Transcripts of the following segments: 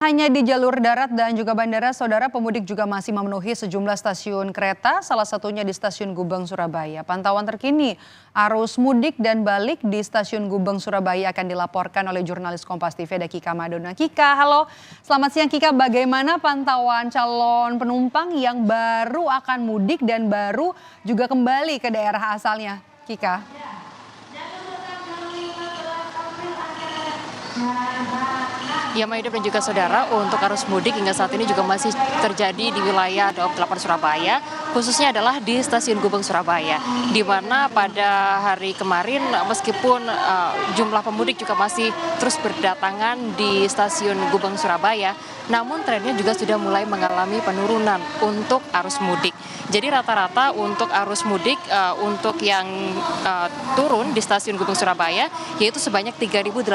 hanya di jalur darat dan juga bandara, saudara, pemudik juga masih memenuhi sejumlah stasiun kereta, salah satunya di Stasiun Gubeng, Surabaya. Pantauan terkini arus mudik dan balik di Stasiun Gubeng, Surabaya akan dilaporkan oleh jurnalis Kompas TV ada Kika Madona. Kika, halo. Selamat siang Kika, bagaimana pantauan calon penumpang yang baru akan mudik dan baru juga kembali ke daerah asalnya, Kika? Ya, Maida dan juga saudara, untuk arus mudik hingga saat ini juga masih terjadi di wilayah Daob 8 Surabaya, khususnya adalah di Stasiun Gubeng Surabaya, di mana pada hari kemarin meskipun jumlah pemudik juga masih terus berdatangan di Stasiun Gubeng Surabaya, namun trennya juga sudah mulai mengalami penurunan untuk arus mudik. Jadi rata-rata untuk arus mudik untuk yang turun di Stasiun Gubeng Surabaya yaitu sebanyak 3.084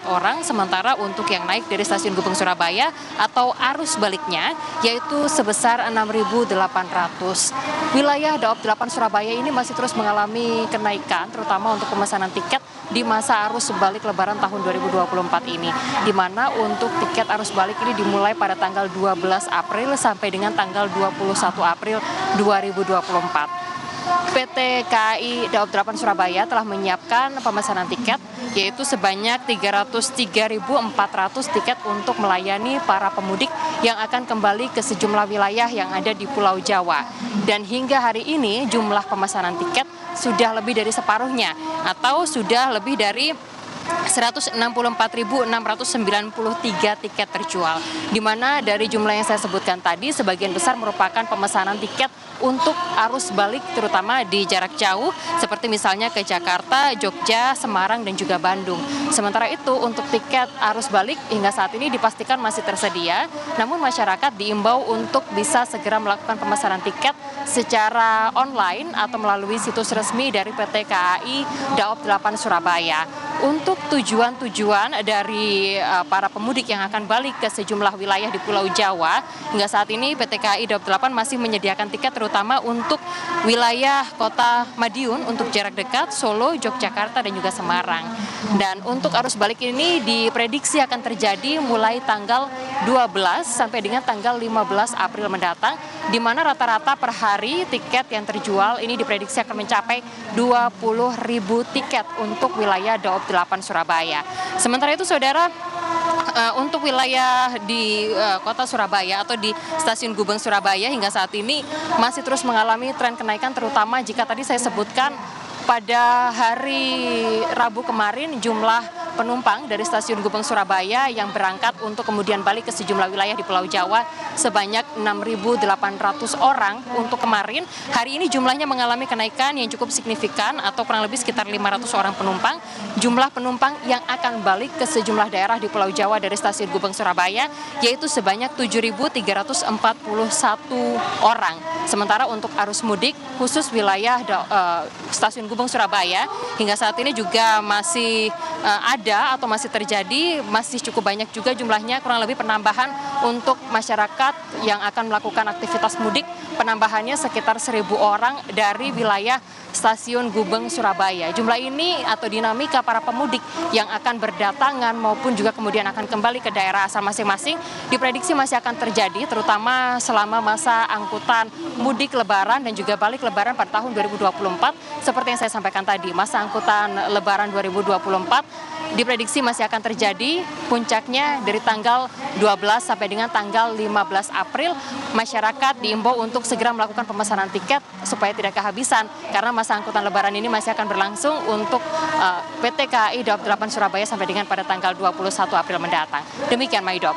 orang, sementara untuk yang naik dari Stasiun Gubeng Surabaya atau arus baliknya yaitu sebesar 6.800. Wilayah Daob 8 Surabaya ini masih terus mengalami kenaikan terutama untuk pemesanan tiket di masa arus balik Lebaran tahun 2024 ini, di mana untuk tiket arus balik ini dimulai pada tanggal 12 April sampai dengan tanggal 21 April 2024. PT KAI Daob 8 Surabaya telah menyiapkan pemesanan tiket yaitu sebanyak 303.400 tiket untuk melayani para pemudik yang akan kembali ke sejumlah wilayah yang ada di Pulau Jawa. Dan hingga hari ini jumlah pemesanan tiket sudah lebih dari separuhnya atau sudah lebih dari 164.693 tiket terjual, di mana dari jumlah yang saya sebutkan tadi sebagian besar merupakan pemesanan tiket untuk arus balik terutama di jarak jauh seperti misalnya ke Jakarta, Jogja, Semarang dan juga Bandung. Sementara itu untuk tiket arus balik hingga saat ini dipastikan masih tersedia, namun masyarakat diimbau untuk bisa segera melakukan pemesanan tiket secara online atau melalui situs resmi dari PT KAI Daob 8 Surabaya. Untuk tujuan-tujuan dari para pemudik yang akan balik ke sejumlah wilayah di Pulau Jawa, hingga saat ini PT KAI Daob 8 masih menyediakan tiket terutama untuk wilayah Kota Madiun untuk jarak dekat, Solo, Yogyakarta dan juga Semarang. Dan untuk arus balik ini diprediksi akan terjadi mulai tanggal 12 sampai dengan tanggal 15 April mendatang, di mana rata-rata per hari tiket yang terjual ini diprediksi akan mencapai 20.000 tiket untuk wilayah Daob 8 Surabaya. Sementara itu saudara, untuk wilayah di kota Surabaya atau di Stasiun Gubeng Surabaya hingga saat ini masih terus mengalami tren kenaikan, terutama jika tadi saya sebutkan pada hari Rabu kemarin jumlah penumpang dari Stasiun Gubeng Surabaya yang berangkat untuk kemudian balik ke sejumlah wilayah di Pulau Jawa sebanyak 6.800 orang untuk kemarin. Hari ini jumlahnya mengalami kenaikan yang cukup signifikan atau kurang lebih sekitar 500 orang penumpang. Jumlah penumpang yang akan balik ke sejumlah daerah di Pulau Jawa dari Stasiun Gubeng Surabaya yaitu sebanyak 7.341 orang. Sementara untuk arus mudik khusus wilayah Stasiun Gubeng Surabaya hingga saat ini juga masih ada atau masih terjadi, masih cukup banyak juga jumlahnya, kurang lebih penambahan untuk masyarakat yang akan melakukan aktivitas mudik, penambahannya sekitar 1.000 orang dari wilayah Stasiun Gubeng Surabaya. Jumlah ini atau dinamika para pemudik yang akan berdatangan maupun juga kemudian akan kembali ke daerah asal masing-masing diprediksi masih akan terjadi terutama selama masa angkutan mudik Lebaran dan juga balik Lebaran pada tahun 2024. Seperti yang saya sampaikan tadi, masa angkutan Lebaran 2024 diprediksi masih akan terjadi puncaknya dari tanggal 12 sampai dengan tanggal 15 April. Masyarakat diimbau untuk segera melakukan pemesanan tiket supaya tidak kehabisan karena masa angkutan Lebaran ini masih akan berlangsung untuk PT KAI Daob 8 Surabaya sampai dengan pada tanggal 21 April mendatang. Demikian Maidop.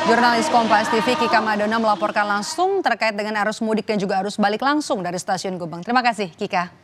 Jurnalis Kompas TV Kika Madona melaporkan langsung terkait dengan arus mudik dan juga arus balik langsung dari Stasiun Gubeng. Terima kasih Kika.